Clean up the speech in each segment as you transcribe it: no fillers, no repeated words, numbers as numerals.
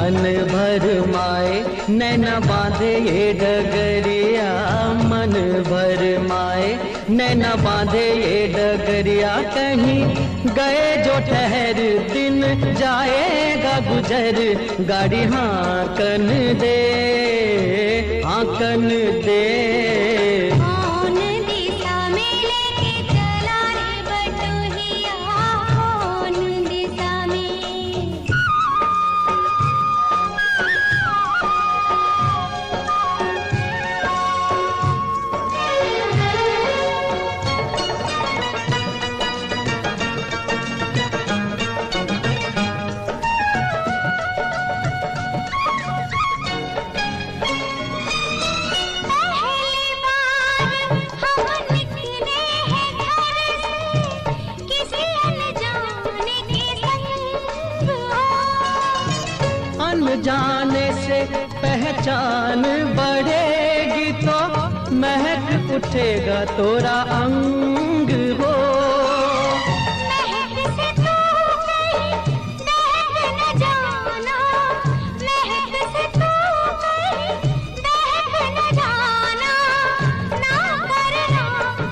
मन भर माए नैना बांधे ये डगरिया, मन भर माए नैना बांधे ये डगरिया। कहीं गए जो ठहर दिन जाएगा गुजर, गाड़ी हांकन दे हांकन दे। जाने से पहचान बढ़ेगी तो महक उठेगा तोरा अंग हो। महक से तू कहीं दहक न जाना, महक से तू कहीं दहक न जाना, ना करना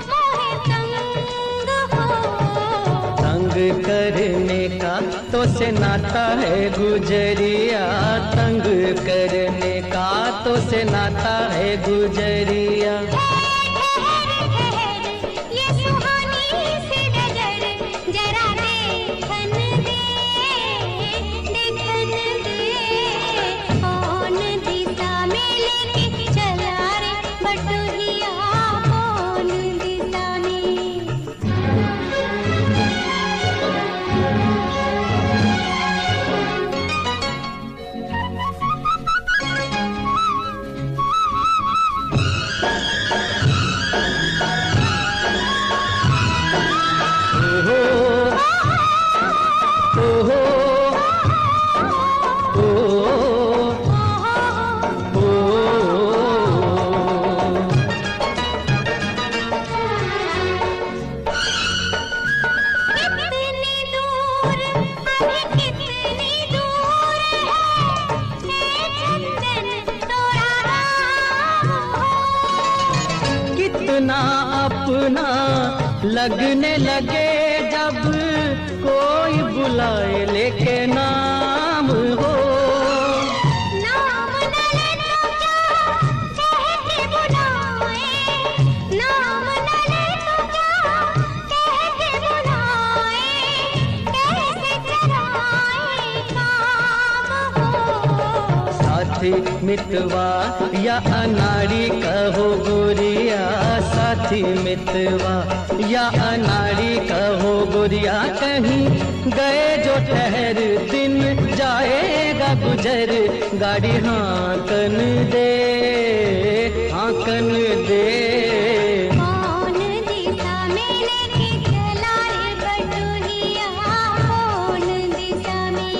मोहे तंग हो। तंग करने का तो से नाता है गुजरिया, तंग करने का तो से नाता है गुजरिया। ये सुहानी सी डगर जरा देखन दे, देखन दे। कौन दिशा में लेके चला रे बटुहिया, कौन दिशा में। कितना अपना लगने लगे जब कोई बुलाए लेके नाम हो। नाम न ले तो क्या कह के बुलाए, नाम न ले तो क्या कह के बुलाए, कैसे कराए काम हो। साथी मितवा या अनाड़ी कहो गोरिया, साथी मितवा या अनाड़ी कहो गोरिया। कहीं गए जो ठहर दिन जाएगा गुजर, गाड़ी हांकन दे हांकन दे। कौन दिशा में लेके चला रे बटुहिया, कौन दिशा में।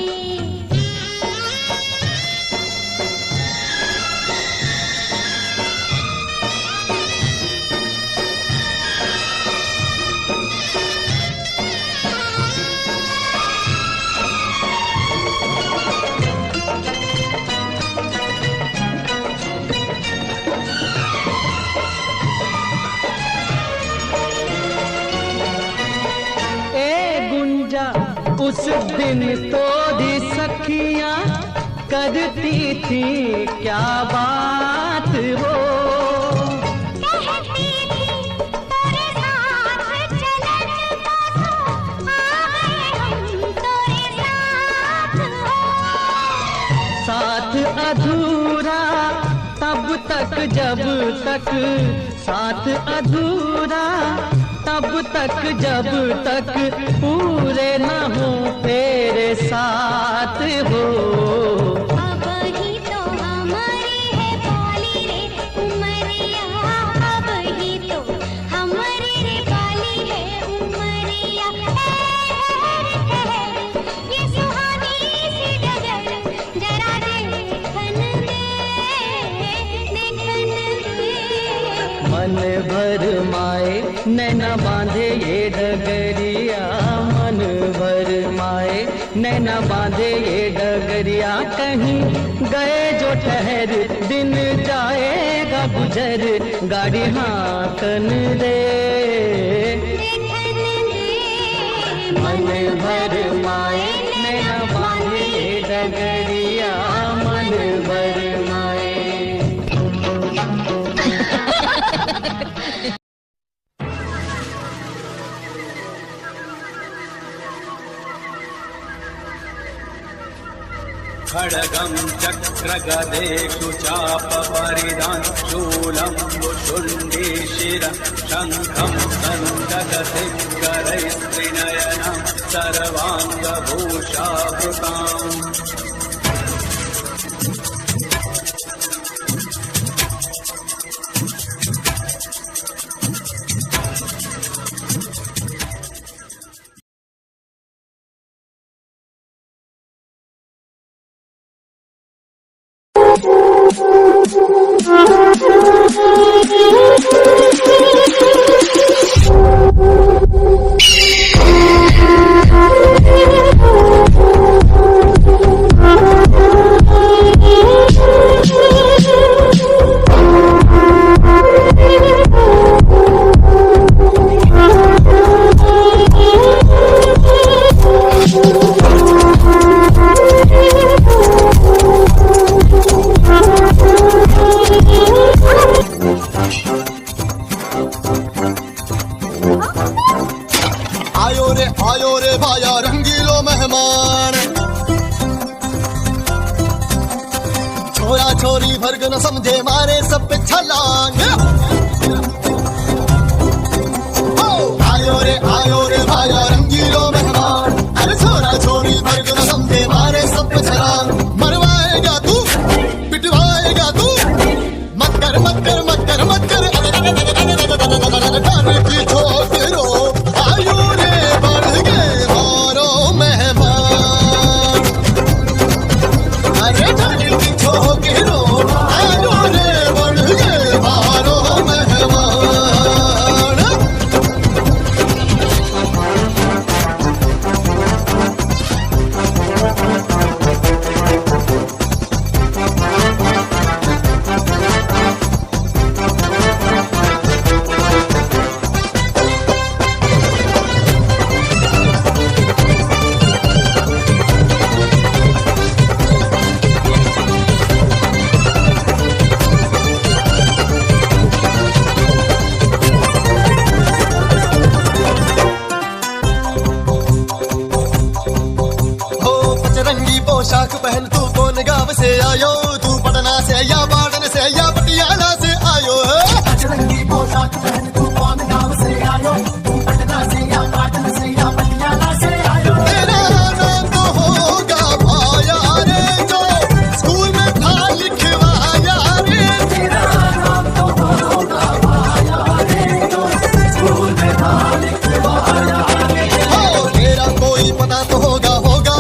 उस दिन तो दी सखियां करती थी क्या बात हो। कहती थी तेरे साथ चलन बसो, आए हम तेरे साथ हो। साथ अधूरा तब तक जब तक, साथ अधूरा तब तक जब तक पूरे न हो तेरे साथ हो। अब ही तो हमारी है बाली रे उमरिया, अब ही तो हमारी रे बाली है उमरिया। ये सुहानी सी डगर जरा देखन दे, देखन दे। मन भर माए नैना बांधे ये डगरिया, मन भर माए नैना बांधे ये डगरिया कहीं गए जो ठहर दिन जाएगा गुजर गाड़ी हाकन दे मन भर माए नैना बांधे ये डगरिया मन भर माए। खड्गं चक्रगदेषु चापपरिधान् शूलं शुण्डीशिरं शङ्खं सन्दगसिद्धरैस्त्रिनयनं सर्वाङ्गभूषावृताम्। आयो रे भाया रंगीलो मेहमान, छोरा छोरी फर्क न समझे मारे सब पे छलांग। आयो रे भाया रंगीलो मेहमान, अरे छोरा छोरी फर्क न समझे मारे सब पे छलांग। मरवाएगा तू पिटवाएगा तू, मत कर मत कर मत कर मत कर डर की छोकरो। आयो रे बढ़ गए मारो मेहमान, अरे डर की छोकरो। आयो रे बढ़ गए मारो मेहमान। रंगी पोशाक पहन तू कौन गांव से आयो, तू पटना से या बाड़न से या पटियाला से आयो। रंगी पोशाक पहन तू कौन गांव से आयो, तू पटना से या बाड़न से या पटियाला से आयो। तेरा नाम तो होगा भाया रे जो स्कूल में था लिखवाया रे। तेरा नाम तो होगा भाया रे जो स्कूल में था लिखवाया रे। तेरा कोई पता तो होगा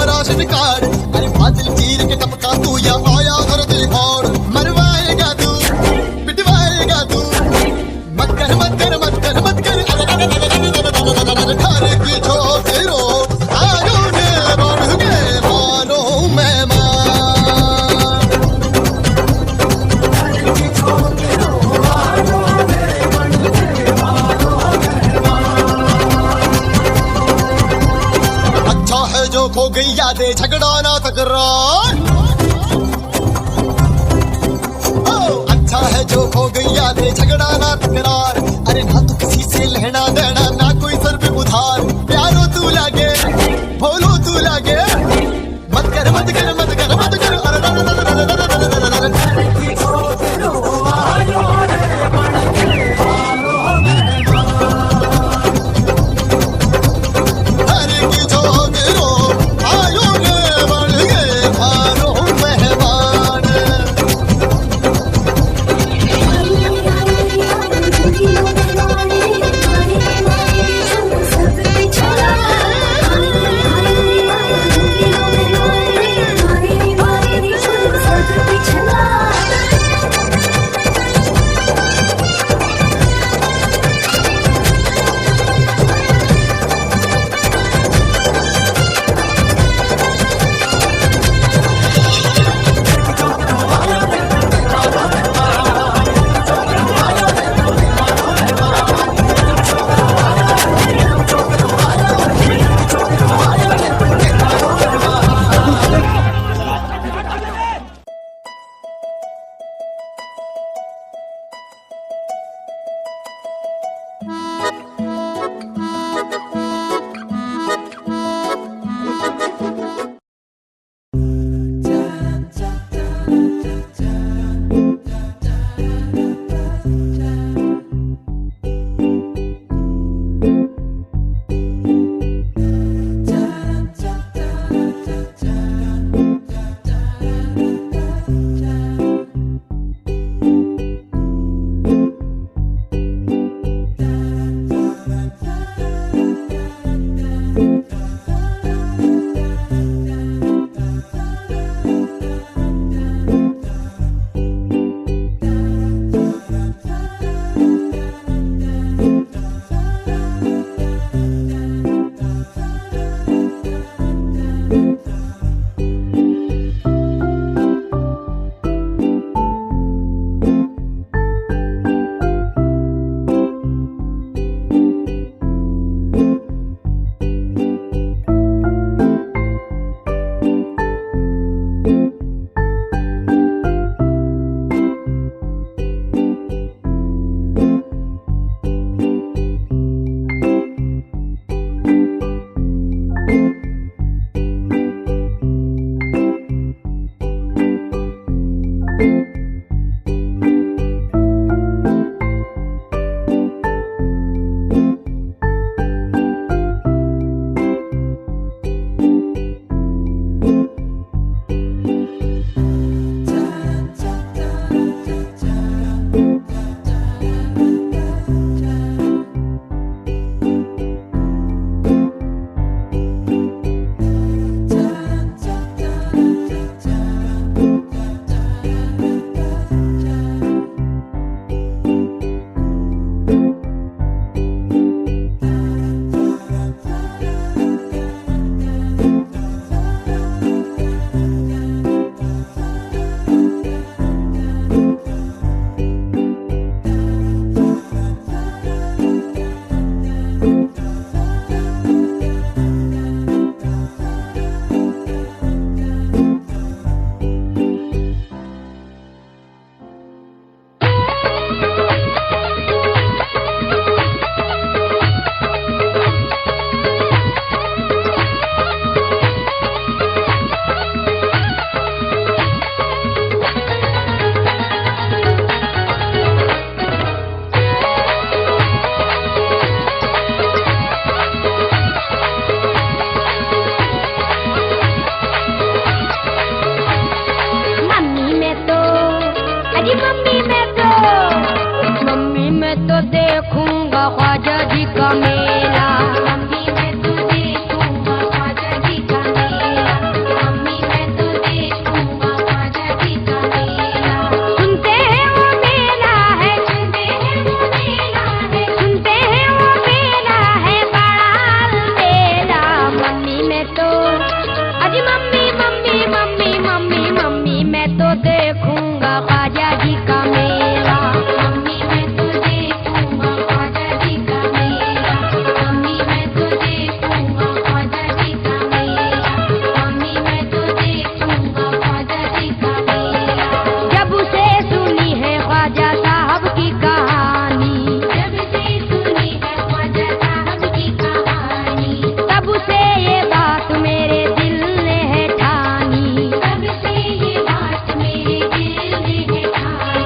राशन कार्ड, अरे बादल चीर के टपका तू या आया घर दिखाड़। मरवाएगा तू पिटवाएगा तू, मत कर मत कर मत कर मत कर घर की छोकरो। आयो ने बढ़ गए मारो मेहमान, घर की छोकरो। आयो ने बढ़ गए मारो मेहमान। अच्छा है जो खो गई यादें झगड़ा ना तकरार, अच्छा है जो खो गई यादें झगड़ा ना तकरार। अरे ना तू किसी से लेना देना ना कोई सर पे उधार। प्यारो तू लागे भोलो तू लागे, मत कर मत कर मत कर मत कर। मेहमान देखूंगा ख्वाजा जी का मेला। मम्मी मैं तो देखूंगा ख्वाजा जी का मेला। मम्मी मैं तो देखूंगा ख्वाजा जी का मेला। सुनते हैं वो मेला है, सुनते हैं वो मेला है, सुनते हैं वो मेला है बड़ा मेला। मम्मी मैं तो अजी mummy mummy mummy mummy mummy मैं तो देखूंगा ख्वाजा जी का मेला। मम्मी मैं तो देखूंगा ख्वाजा जी का मेला। मम्मी मैं तो देखूंगा ख्वाजा जी का मेला। मम्मी मैं तो देखूंगा ख्वाजा जी का मेला। जब से सुनी है ख्वाजा साहब की कहानी, जब से सुनी है ख्वाजा साहब की कहानी, तब से ये बात मेरे दिल ने है ठानी, तब से ये बात मेरे दिल ने है ठानी।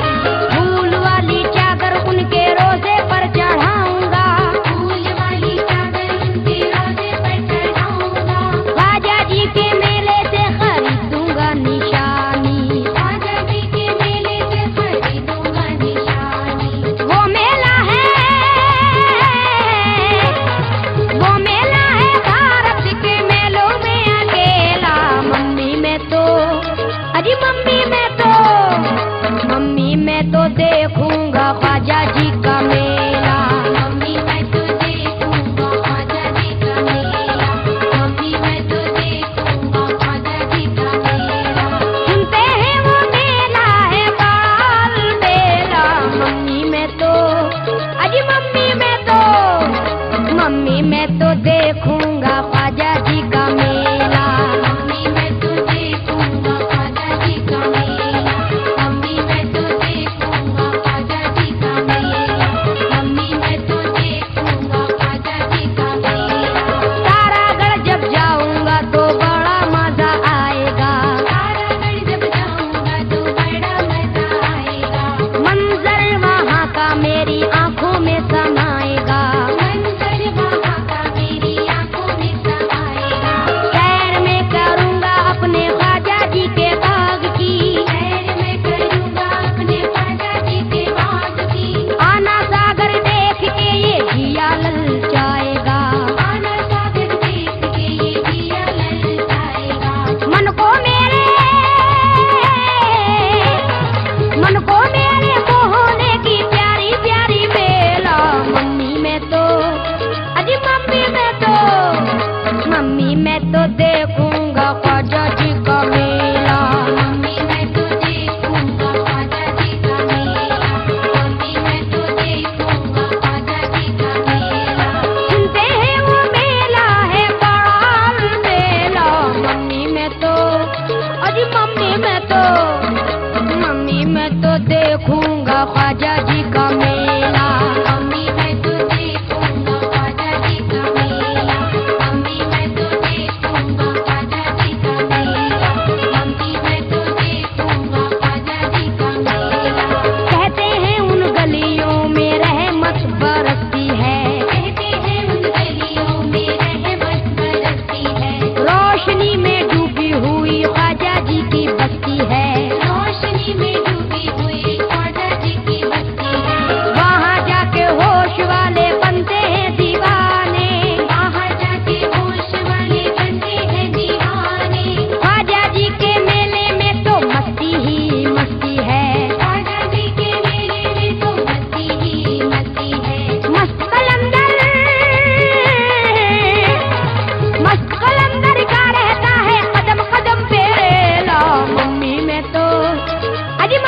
फूल वाली चादर उनके रोजे पर चढ़ाऊंगा, फूल वाली चादर उनके रोजे पर चढ़ाऊंगा। ख्वाजा जी के मेले से खरीदूंगा निशानी, ख्वाजा जी के मेले से खरीदूंगा निशानी। वो मेला है भारत के मेलों में अकेला। मम्मी मैं तो अजी मम्मी मैं तो देखूंगा ख्वाजा जी का मेला। मम्मी मैं तो देखूंगा ख्वाजा जी का मेला। मम्मी मैं तो देखूंगा ख्वाजा जी का मेला। सुनते हैं वो मेला है बाल मेला। मम्मी मैं तो अजी मम्मी मैं तो देखूंगा ख्वाजा जी का मेला। मम्मी मैं तो देखूंगा ख्वाजा जी का मेला। मम्मी मैं तो देखूंगा ख्वाजा जी का मेला। मम्मी मैं तो देखूंगा ख्वाजा जी का मेला। तारागढ़ जब जाऊंगा तो बड़ा मजा आएगा, तारागढ़ जब जाऊंगा तो बड़ा मजा आएगा। मंजर वहाँ का मेरी आंखों में समाएगा, मंजर वहाँ का मेरी आंखों में समाएगा। सैर में करूंगा अपने ख्वाजा जी के बाग की, सैर में करूंगा अपने ख्वाजा जी के बाग की। आना सागर देख के ये जिया ललचाएगा, आना सागर देख के ये जिया ललचाएगा। मन को मेरे मोहने की प्यारी प्यारी बेला। मम्मी मैं तो अजी मम्मी मैं तो देखूंगा ख्वाजा जी का मेला। मम्मी मैं तो देखूंगा ख्वाजा जी का मेला। मम्मी मैं तो देखूंगा ख्वाजा जी का मेला। सुनते हैं वो मेला है बड़ा मेला। मम्मी मैं तो अजी मम्मी मैं तो देखूंगा ख्वाजा जी का मेला। मम्मी मैं तो देखूंगा ख्वाजा जी का मेला। मम्मी मैं तो देखूंगा ख्वाजा जी का मेला। मम्मी मैं तो देखूंगा ख्वाजा जी का मेला। कहते हैं उन गलियों में रहमत बरसती है, कहते हैं उन गलियों में रहमत बरसती है। रोशनी में डूबी हुई ख्वाजा जी की बस्ती है, रोशनी में डूबी हुई ख्वाजा जी की बस्ती है। वहाँ जाके होश वाले बनते हैं दीवाने, वहाँ जाके होश वाले बनते हैं दीवाने। ख्वाजा जी के मेले में तो मस्ती ही मस्ती है, ख्वाजा जी के मेले में तो मस्ती ही मस्ती है। मस्त कलंदर का रहता है कदम कदम पे रेला। मम्मी मैं तो अजी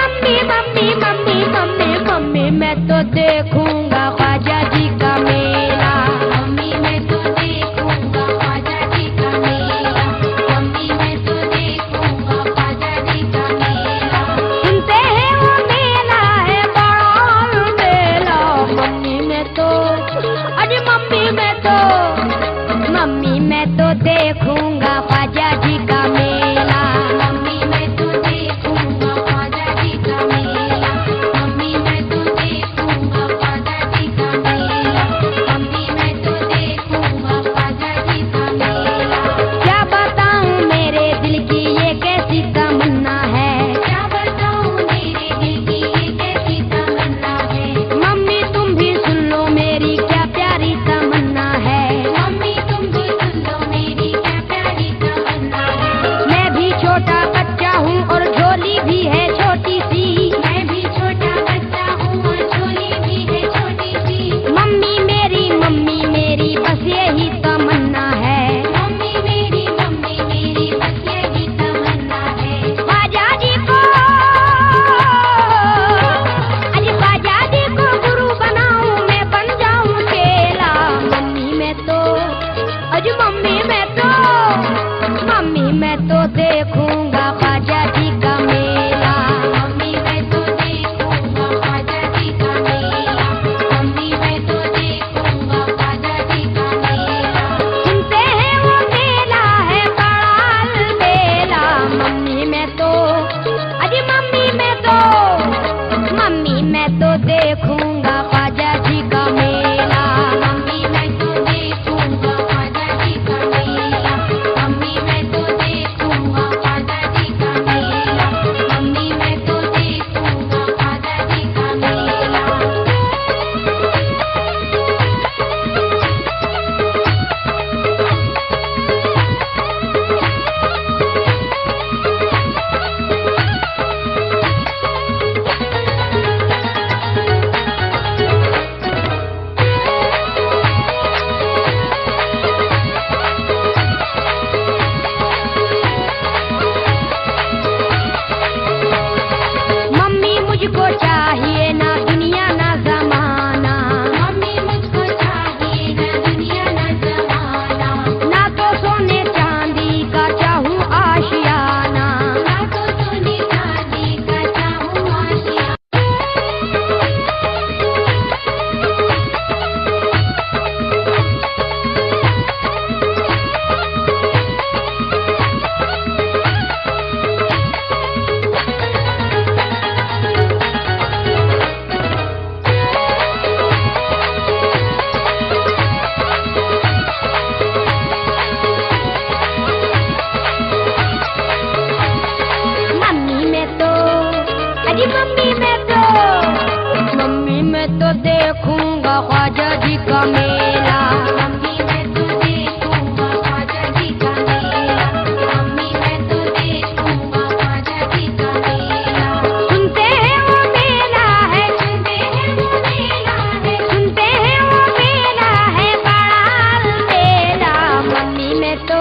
मम्मी मैं तो देखूंगा ख्वाजा जी का मेला। मम्मी मैं तो देखूंगा ख्वाजा जी का मेला। मम्मी मैं तो देखूंगा ख्वाजा जी का मेला। सुनते हैं वो मेला है बड़ा मेला। मम्मी मैं तो अजी मम्मी मैं तो देखूंगा ख्वाजा जी का मेला। मम्मी मैं तो देखूंगा ख्वाजा जी का मेला। मम्मी मैं तो देखूंगा ख्वाजा का मेला। मम्मी मैं तो देखूंगा ख्वाजा जी का मेला। मम्मी मैं तो देखूंगा ख्वाजा जी का मेला। सुनते हैं वो मेला है, सुनते हैं वो मेला है, सुनते हैं वो मेला है बड़ा मेला। मम्मी मैं तो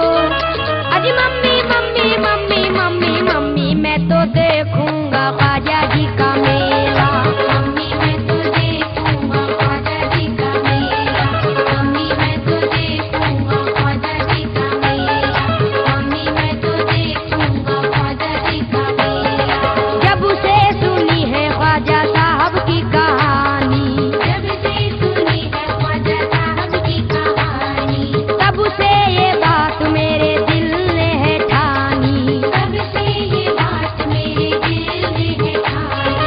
अजी mummy mummy mummy mummy mummy मैं तो देखूंगा ख्वाजा जी का मेला। मम्मी मैं तो देखूंगा ख्वाजा जी का मेला। मम्मी मैं तो देखूंगा ख्वाजा जी का मेला। मम्मी मैं तो देखूंगा ख्वाजा जी का मेला। जब से सुनी है ख्वाजा साहब की कहानी, जब से सुनी है ख्वाजा साहब की कहानी, तब से ये बात मेरे दिल ने है ठानी, तब से ये बात मेरे दिल ने है ठानी।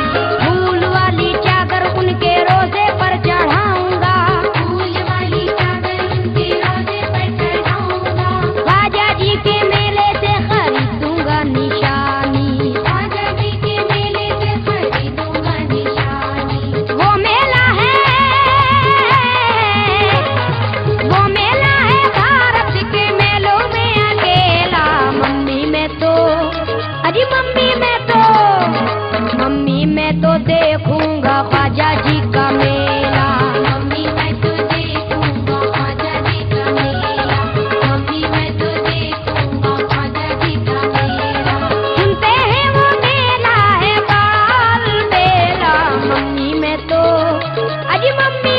फूल वाली चादर उनके रोजे पर चढ़ाऊंगा, फूल वाली चादर उनके रोजे पर चढ़ाऊंगा। ख्वाजा जी के मेले से खरीदूंगा निशानी, ख्वाजा जी के मेले से खरीदूंगा निशानी। वो मेला है भारत के मेलों में अकेला। मम्मी मैं तो अजी मम्मी मैं तो देखूंगा ख्वाजा जी का मेला। मम्मी मैं तो देखूंगा ख्वाजा जी का मेला। मम्मी मैं तो देखूंगा ख्वाजा जी का मेला। सुनते हैं वो मेला है बाल मेला। मम्मी मैं तो अजी मम्मी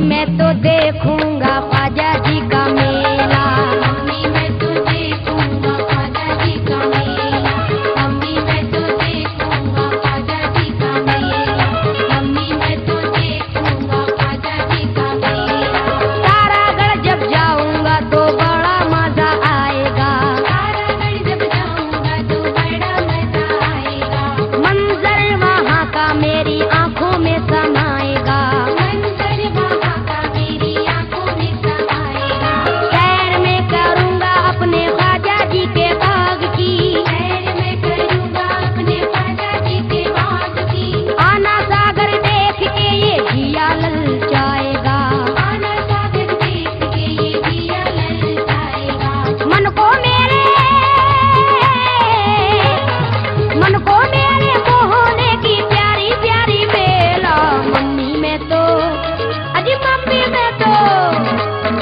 मैं तो देखूंगा ख्वाजा जी का मेला। मम्मी मैं तो देखूंगा ख्वाजा जी का मेला। मम्मी मैं तो देखूंगा ख्वाजा जी का मेला। मम्मी मैं तो देखूंगा ख्वाजा जी का मेला। तारागढ़ जब जाऊंगा तो बड़ा मजा आएगा, तारागढ़ जब जाऊंगा तो बड़ा मजा आएगा। मंजर वहाँ का मेरी आंखों में समाएगा, मंजर वहाँ का मेरी आंखों में समाएगा। सैर में करूंगा अपने ख्वाजा जी के बाग की, सैर में करूंगा अपने ख्वाजा जी के बाग की। आना सागर देख के ये जिया ललचाएगा, आना सागर देख के ये जिया ललचाएगा। मन को मेरे मोहने की प्यारी प्यारी बेला। मम्मी मैं तो अजी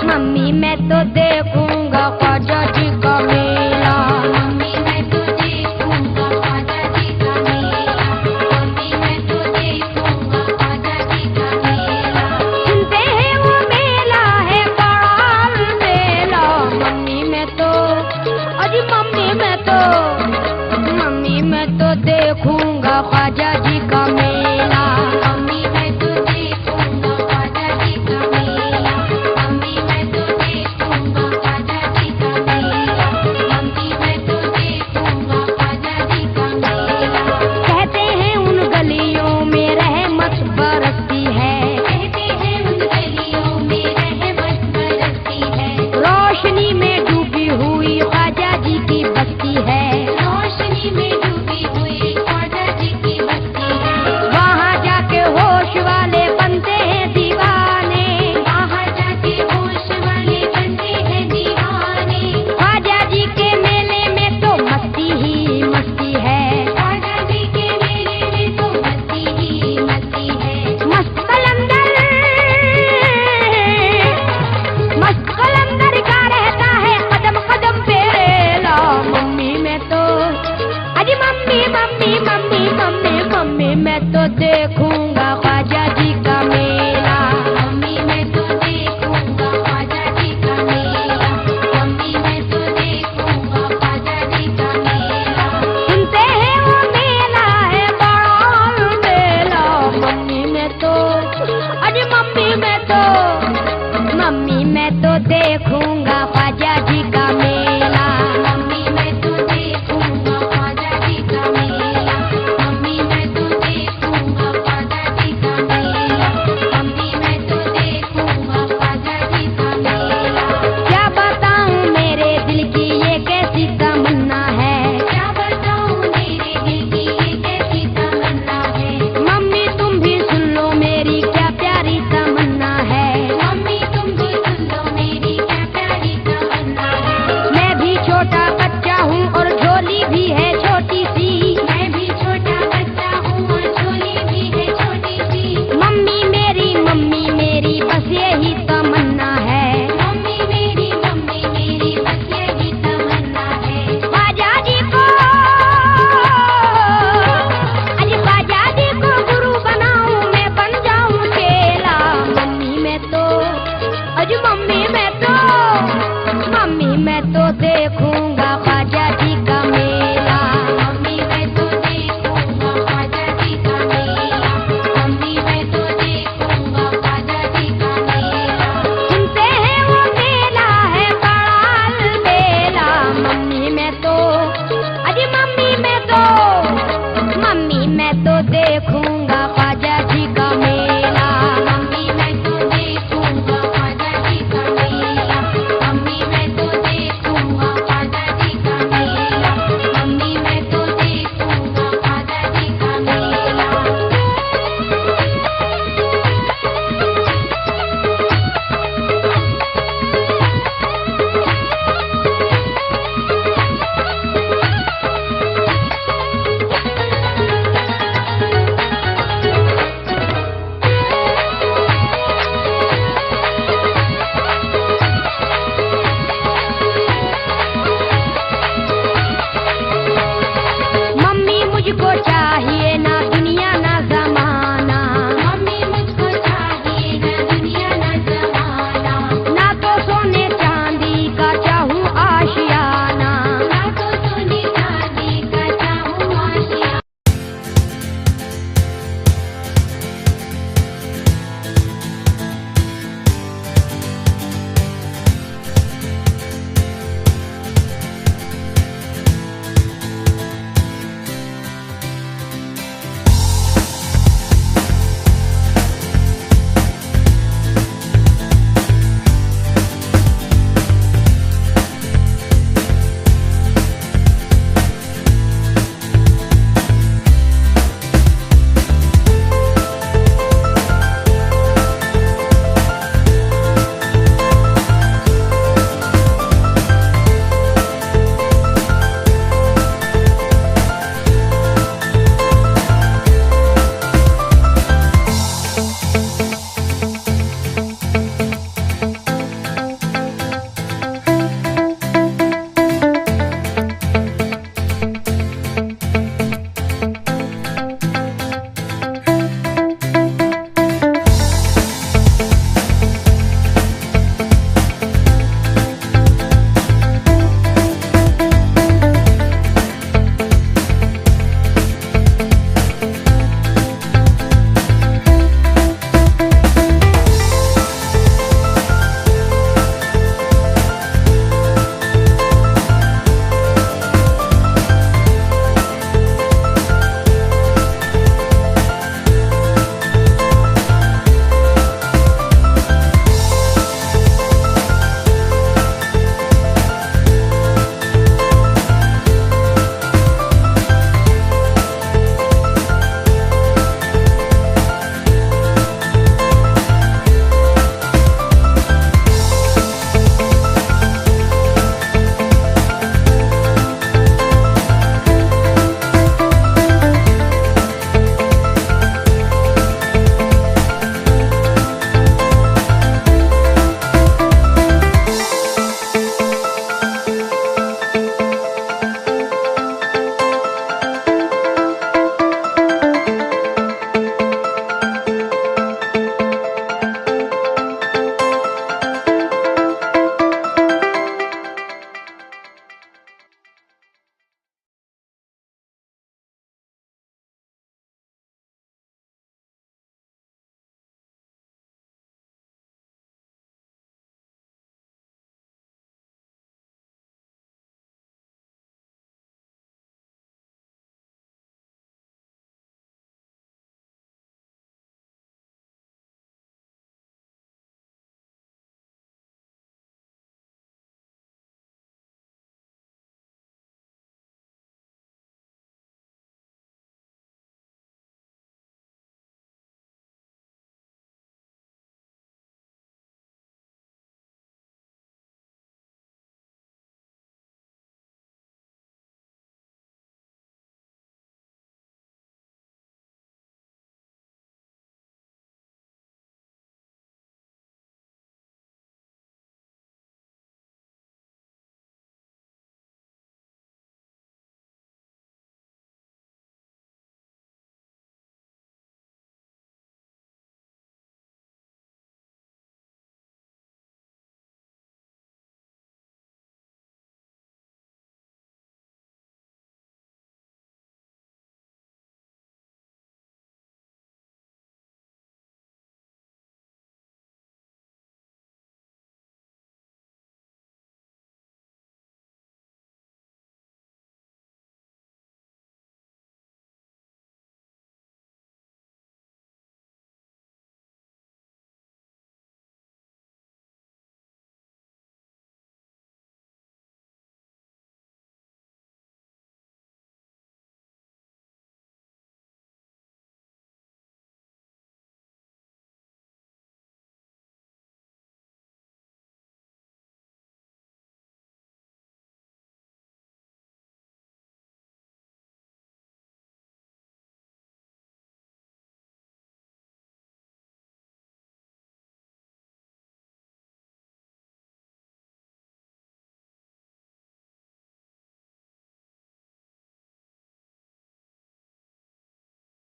मम्मी मैं तो देखूंगा ख्वाजा जी का मेला। मम्मी मैं तो देखूंगा ख्वाजा जी का मेला। मम्मी मैं तो देखूंगा ख्वाजा जी का मेला। सुनते हैं वो मेला है बड़ा मेला। मम्मी मैं तो अजी मम्मी मैं तो देखूंगा ख्वाजा